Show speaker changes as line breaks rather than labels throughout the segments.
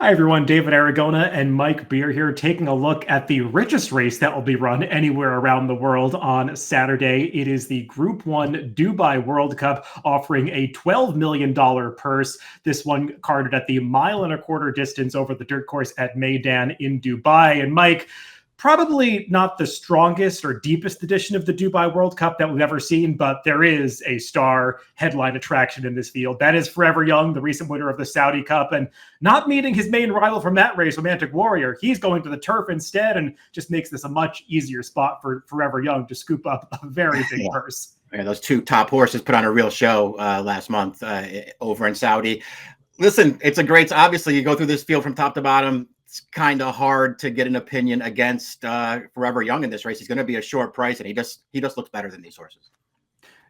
Hi everyone, David Aragona and Mike Beer here, taking a look at the richest race that will be run anywhere around the world on Saturday. It is the Group 1 Dubai World Cup, offering a $12 million purse. This one carded at the mile-and-a-quarter distance over the dirt course at Meydan in Dubai. And Mike, probably not the strongest or deepest edition of the Dubai World Cup that we've ever seen, but there is a star headline attraction in this field. That is Forever Young, the recent winner of the Saudi Cup, and not meeting his main rival from that race, Romantic Warrior. He's going to the turf instead and just makes this a much easier spot for Forever Young to scoop up a very big purse.
Yeah, those two top horses put on a real show last month over in Saudi. Listen, it's a great, obviously you go through this field from top to bottom. It's kind of hard to get an opinion against Forever Young in this race. He's going to be a short price, and he just looks better than these horses.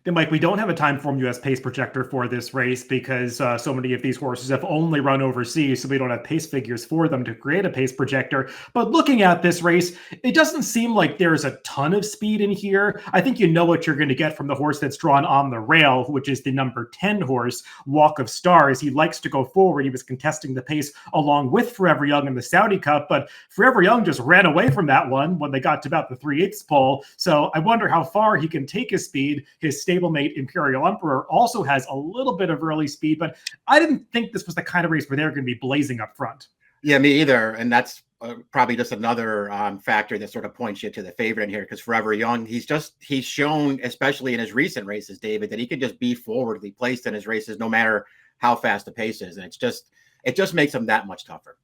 And Mike, we don't have a Timeform US pace projector for this race because so many of these horses have only run overseas, so we don't have pace figures for them to create a pace projector. But looking at this race, it doesn't seem like there's a ton of speed in here. I think you know what you're going to get from the horse that's drawn on the rail, which is the number 10 horse, Walk of Stars. He likes to go forward. He was contesting the pace along with Forever Young in the Saudi Cup, but Forever Young just ran away from that one when they got to about the 3/8 pole. So I wonder how far he can take his speed. His stablemate Imperial Emperor also has a little bit of early speed, but I didn't think this was the kind of race where they're going to be blazing up front.
Yeah, me either. And that's probably just another factor that sort of points you to the favorite in here, because Forever Young, he's shown, especially in his recent races, David, that he can just be forwardly placed in his races no matter how fast the pace is. And it just makes him that much tougher.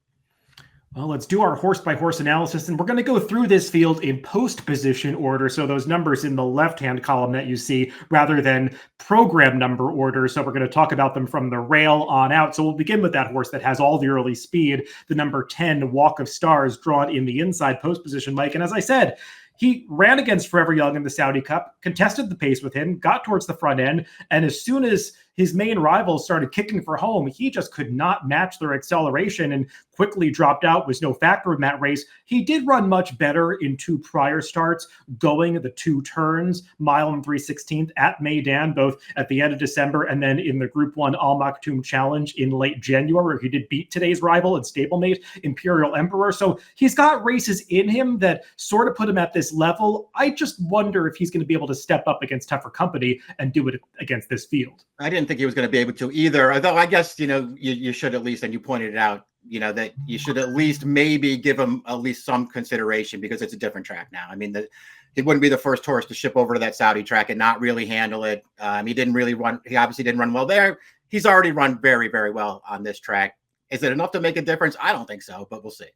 Well, let's do our horse-by-horse analysis, and we're going to go through this field in post-position order, so those numbers in the left-hand column that you see, rather than program number order. So we're going to talk about them from the rail on out. So we'll begin with that horse that has all the early speed, the number 10, Walk of Stars, drawn in the inside post-position, Mike. And as I said, he ran against Forever Young in the Saudi Cup, contested the pace with him, got towards the front end, and as soon as his main rivals started kicking for home, he just could not match their acceleration and quickly dropped out, was no factor in that race. He did run much better in two prior starts, going the two turns, mile and 3/16 at Meydan, both at the end of December and then in the Group 1 Al Maktoum Challenge in late January, where he did beat today's rival and stablemate Imperial Emperor. So he's got races in him that sort of put him at this level. I just wonder if he's going to be able to step up against tougher company and do it against this field.
I didn't think he was going to be able to either, although I guess, you should at least, and you pointed it out, that you should at least maybe give him at least some consideration because it's a different track now. I mean, he wouldn't be the first horse to ship over to that Saudi track and not really handle it. He obviously didn't run well there. He's already run very, very well on this track. Is it enough to make a difference? I don't think so, but we'll see.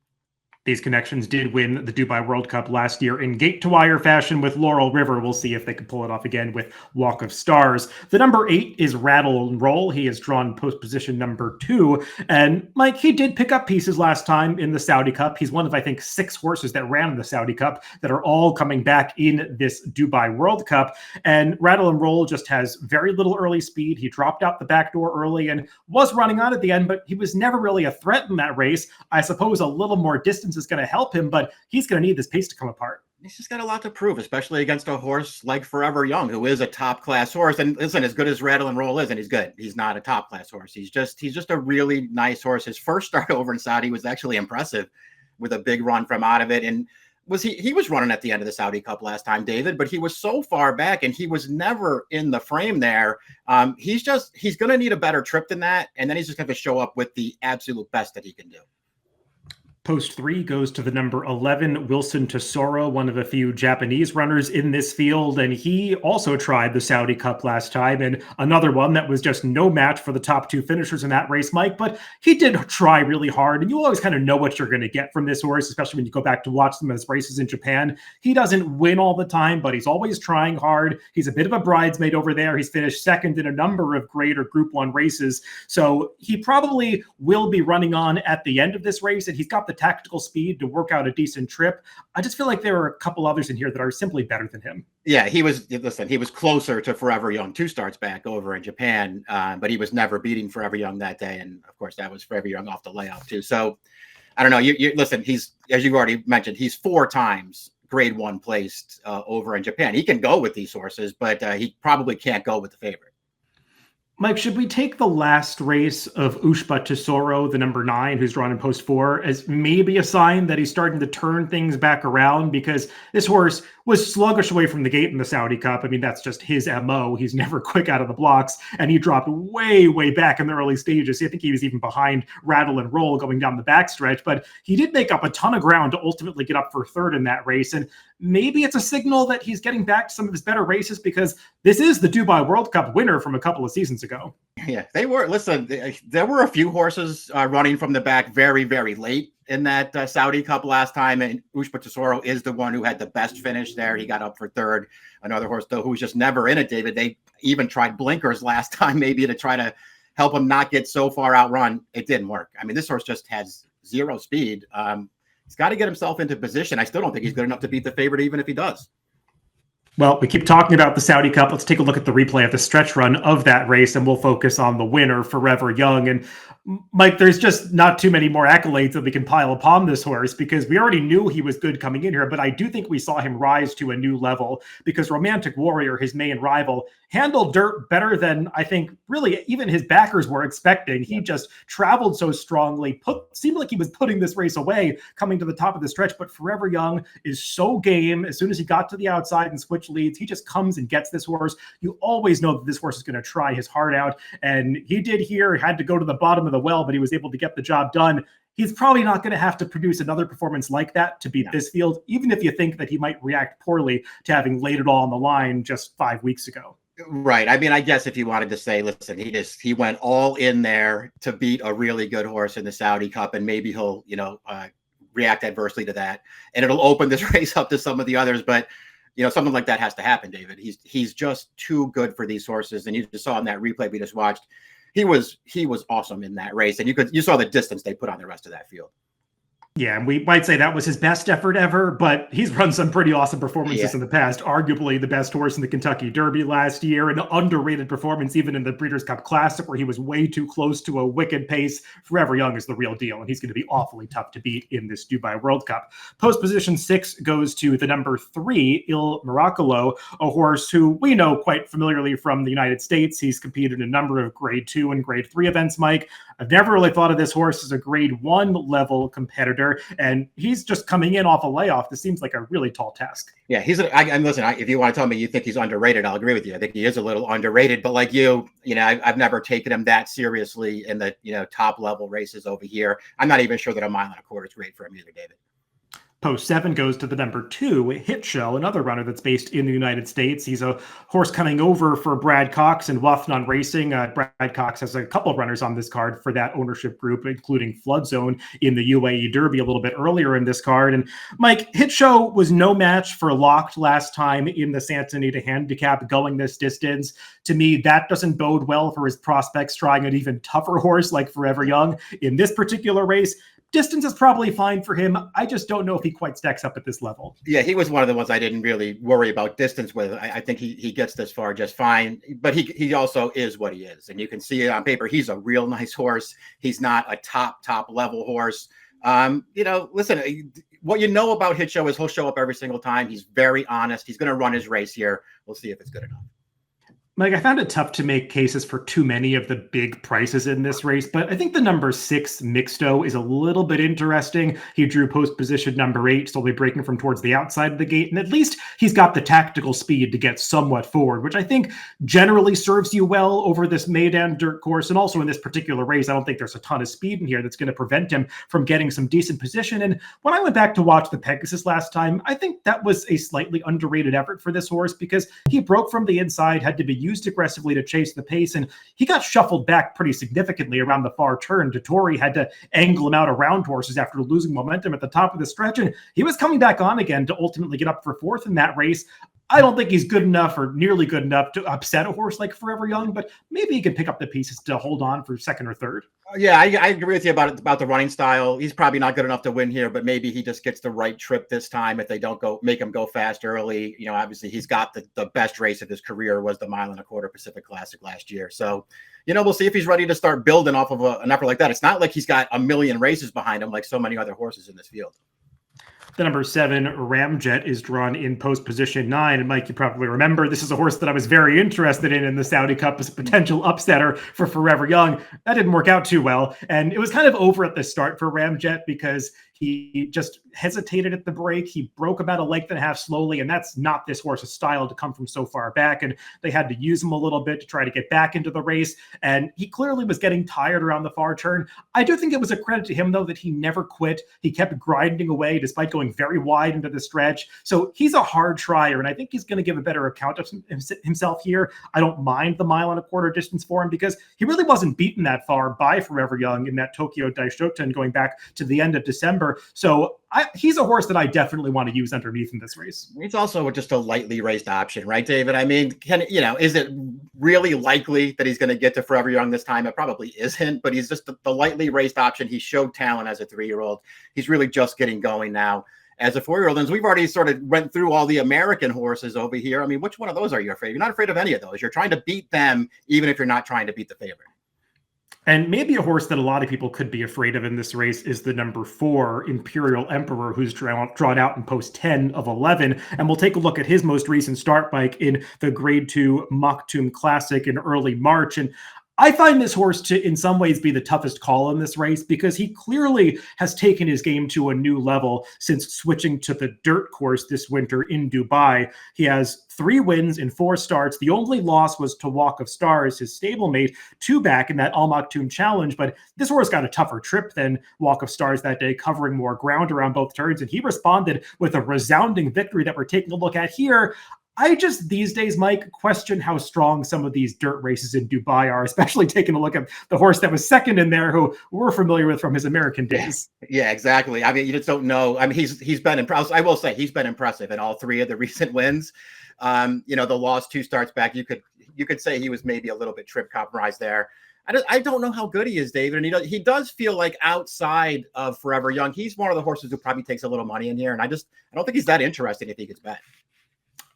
These connections did win the Dubai World Cup last year in gate-to-wire fashion with Laurel River. We'll see if they can pull it off again with Walk of Stars. The number 8 is Rattle and Roll. He has drawn post position number 2. And Mike, he did pick up pieces last time in the Saudi Cup. He's one of, I think, 6 horses that ran in the Saudi Cup that are all coming back in this Dubai World Cup. And Rattle and Roll just has very little early speed. He dropped out the back door early and was running on at the end, but he was never really a threat in that race. I suppose a little more distance is going to help him, but he's going to need this pace to come apart.
He's just got a lot to prove, especially against a horse like Forever Young, who is a top class horse. And listen, as good as Rattle and Roll is, and he's good, he's not a top class horse. He's just a really nice horse. His first start over in Saudi was actually impressive with a big run from out of it. And he was running at the end of the Saudi Cup last time, David, but he was so far back and he was never in the frame there. He's going to need a better trip than that. And then he's just going to show up with the absolute best that he can do.
Post 3 goes to the number 11, Wilson Tesoro, one of a few Japanese runners in this field. And he also tried the Saudi Cup last time, and another one that was just no match for the top 2 finishers in that race, Mike. But he did try really hard, and you always kind of know what you're going to get from this horse, especially when you go back to watch them as races in Japan. He doesn't win all the time, but he's always trying hard. He's a bit of a bridesmaid over there. He's finished second in a number of greater Group 1 races. So he probably will be running on at the end of this race, and he's got the tactical speed to work out a decent trip. I just feel like there are a couple others in here that are simply better than him.
Yeah, he was closer to Forever Young 2 starts back over in Japan, but he was never beating Forever Young that day. And of course, that was Forever Young off the layoff too. So I don't know. You listen, he's, as you've already mentioned, he's 4 times grade 1 placed over in Japan. He can go with these horses, but he probably can't go with the favorite.
Mike, should we take the last race of Ushba Tesoro, the number 9, who's drawn in post 4, as maybe a sign that he's starting to turn things back around? Because this horse was sluggish away from the gate in the Saudi Cup. I mean, that's just his MO. He's never quick out of the blocks, and he dropped way, way back in the early stages. I think he was even behind Rattle and Roll going down the backstretch, but he did make up a ton of ground to ultimately get up for 3rd in that race. And maybe it's a signal that he's getting back to some of his better races, because this is the Dubai World Cup winner from a couple of seasons ago.
Yeah, they were. Listen, there were a few horses running from the back very, very late in that Saudi Cup last time, and Ushba Tesoro is the one who had the best finish there. He got up for 3rd. Another horse, though, who was just never in it, David. They even tried blinkers last time, maybe to try to help him not get so far outrun. It didn't work. I mean, this horse just has 0 speed. He's got to get himself into position. I still don't think he's good enough to beat the favorite, even if he does.
Well, we keep talking about the Saudi Cup. Let's take a look at the replay of the stretch run of that race, and we'll focus on the winner, Forever Young. And Mike, there's just not too many more accolades that we can pile upon this horse, because we already knew he was good coming in here, but I do think we saw him rise to a new level, because Romantic Warrior, his main rival, handled dirt better than I think really even his backers were expecting. He just traveled so strongly, seemed like he was putting this race away coming to the top of the stretch, but Forever Young is so game. As soon as he got to the outside and switched leads, he just comes and gets this horse. You always know that this horse is going to try his heart out, and he did here. He had to go to the bottom of the well, but he was able to get the job done. He's probably not going to have to produce another performance like that to beat this field, even if you think that he might react poorly to having laid it all on the line just 5 weeks ago.
Right. I mean, I guess if you wanted to say, listen, he went all in there to beat a really good horse in the Saudi Cup, and maybe he'll, react adversely to that, and it'll open this race up to some of the others. But, something like that has to happen, David. He's just too good for these horses. And you just saw in that replay we just watched, he was awesome in that race. And you saw the distance they put on the rest of that field.
Yeah, and we might say that was his best effort ever, but he's run some pretty awesome performances in the past. Arguably the best horse in the Kentucky Derby last year, an underrated performance even in the Breeders' Cup Classic, where he was way too close to a wicked pace. Forever Young is the real deal, and he's going to be awfully tough to beat in this Dubai World Cup. Post position 6 goes to the number 3, Il Miracolo, a horse who we know quite familiarly from the United States. He's competed in a number of grade 2 and grade 3 events, Mike. I've never really thought of this horse as a grade 1 level competitor, and he's just coming in off a layoff. This seems like a really tall task.
Yeah, listen, if you want to tell me you think he's underrated, I'll agree with you. I think he is a little underrated, but like I've never taken him that seriously in the, top level races over here. I'm not even sure that a 1.25 miles is great for him either, David.
Post 7 goes to the number 2, Hit Show, another runner that's based in the United States. He's a horse coming over for Brad Cox and Wathnon Racing. Brad Cox has a couple of runners on this card for that ownership group, including Flood Zone in the UAE Derby a little bit earlier in this card. And Mike, Hit Show was no match for Locked last time in the Santa Anita Handicap going this distance. To me, that doesn't bode well for his prospects trying an even tougher horse like Forever Young in this particular race. Distance is probably fine for him. I just don't know if he quite stacks up at this level.
Yeah, he was one of the ones I didn't really worry about distance with. I think he gets this far just fine, but he also is what he is. And you can see it on paper. He's a real nice horse. He's not a top level horse. Listen, what you know about Hit Show is he'll show up every single time. He's very honest. He's going to run his race here. We'll see if it's good enough.
Mike, I found it tough to make cases for too many of the big prices in this race, but I think the number 6 Mixto is a little bit interesting. He drew post position number 8, slowly breaking from towards the outside of the gate, and at least he's got the tactical speed to get somewhat forward, which I think generally serves you well over this Meydan dirt course. And also in this particular race, I don't think there's a ton of speed in here that's going to prevent him from getting some decent position. And when I went back to watch the Pegasus last time, I think that was a slightly underrated effort for this horse, because he broke from the inside, had to be used aggressively to chase the pace, and he got shuffled back pretty significantly around the far turn. Dettori had to angle him out around horses after losing momentum at the top of the stretch, and he was coming back on again to ultimately get up for 4th in that race. I don't think he's good enough or nearly good enough to upset a horse like Forever Young, but maybe he can pick up the pieces to hold on for 2nd or 3rd.
Yeah, I agree with you about the running style. He's probably not good enough to win here, but maybe he just gets the right trip this time if they don't make him go fast early. Obviously he's got the best race of his career was the 1.25 miles Pacific Classic last year. So, we'll see if he's ready to start building off of an effort like that. It's not like he's got a million races behind him like so many other horses in this field.
The number 7 Ramjet is drawn in post position 9. And Mike, you probably remember this is a horse that I was very interested in the Saudi Cup as a potential upsetter for Forever Young. That didn't work out too well. And it was kind of over at the start for Ramjet because he just hesitated at the break. He broke about a length and a half slowly, and that's not this horse's style to come from so far back. And they had to use him a little bit to try to get back into the race. And he clearly was getting tired around the far turn. I do think it was a credit to him, though, that he never quit. He kept grinding away despite going very wide into the stretch. So he's a hard trier, and I think he's going to give a better account of himself here. I don't mind the 1.25 mile distance for him because he really wasn't beaten that far by Forever Young in that Tokyo Daishoten going back to the end of December. So he's a horse that I definitely want to use underneath in this race.
He's also just a lightly raced option, right, David? I mean, is it really likely that he's going to get to Forever Young this time? It probably isn't, but he's just the lightly raced option. He showed talent as a 3-year-old. He's really just getting going now as a 4-year-old. And we've already sort of went through all the American horses over here. I mean, which one of those are you afraid of? You're not afraid of any of those. You're trying to beat them, even if you're not trying to beat the favorite.
And maybe a horse that a lot of people could be afraid of in this race is the number 4 Imperial Emperor, who's drawn out in post 10 of 11. And we'll take a look at his most recent start, Mike, in the Grade 2 Maktoum Classic in early March. And I find this horse to, in some ways, be the toughest call in this race because he clearly has taken his game to a new level since switching to the dirt course this winter in Dubai. He has 3 wins in 4 starts. The only loss was to Walk of Stars, his stablemate, 2 back in that Al Maktoum Challenge. But this horse got a tougher trip than Walk of Stars that day, covering more ground around both turns. And he responded with a resounding victory that we're taking a look at here. I just these days, Mike, question how strong some of these dirt races in Dubai are, especially taking a look at the horse that was second in there, who we're familiar with from his American days.
Yeah, exactly. I mean, you just don't know. I mean, he's been impressive. I will say he's been impressive in all 3 of the recent wins. The loss 2 starts back, you could say he was maybe a little bit trip compromised there. I don't know how good he is, David. And he does feel like outside of Forever Young, he's one of the horses who probably takes a little money in here. And I don't think he's that interesting if he gets bet.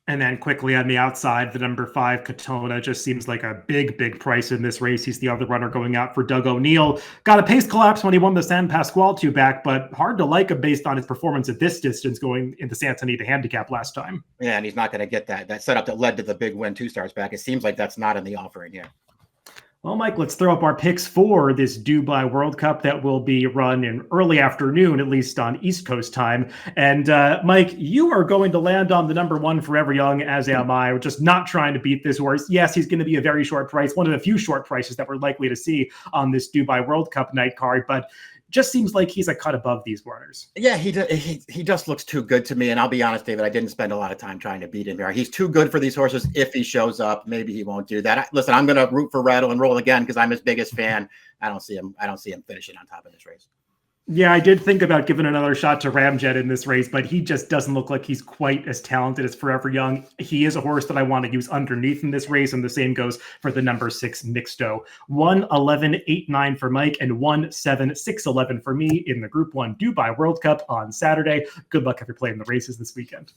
And then quickly on the outside, the number 5 Katona just seems like a big price in this race. He's the other runner going out for Doug O'Neill. Got a pace collapse when he won the San Pasquale 2 back, but hard to like him based on his performance at this distance going into Santa Anita handicap last time.
Yeah, and he's not going to get that setup that led to the big win 2 starts back. It seems like that's not in the offering here.
Well, Mike, let's throw up our picks for this Dubai World Cup that will be run in early afternoon, at least on East Coast time. And Mike, you are going to land on the number 1 Forever Young, as am I. We're just not trying to beat this horse. Yes, he's going to be a very short price, one of the few short prices that we're likely to see on this Dubai World Cup night card. But just seems like he's a cut above these runners.
Yeah, he just looks too good to me. And I'll be honest, David, I didn't spend a lot of time trying to beat him here. He's too good for these horses. If he shows up, maybe he won't do that. Listen, I'm going to root for Rattle and Roll again because I'm his biggest fan. I don't see him finishing on top of this race.
Yeah, I did think about giving another shot to Ramjet in this race, but he just doesn't look like he's quite as talented as Forever Young. He is a horse that I want to use underneath in this race, and the same goes for the number 6 Mixto. 1-11-8-9 for Mike and 1-7-6-11 for me in the Group 1 Dubai World Cup on Saturday. Good luck if you're playing the races this weekend.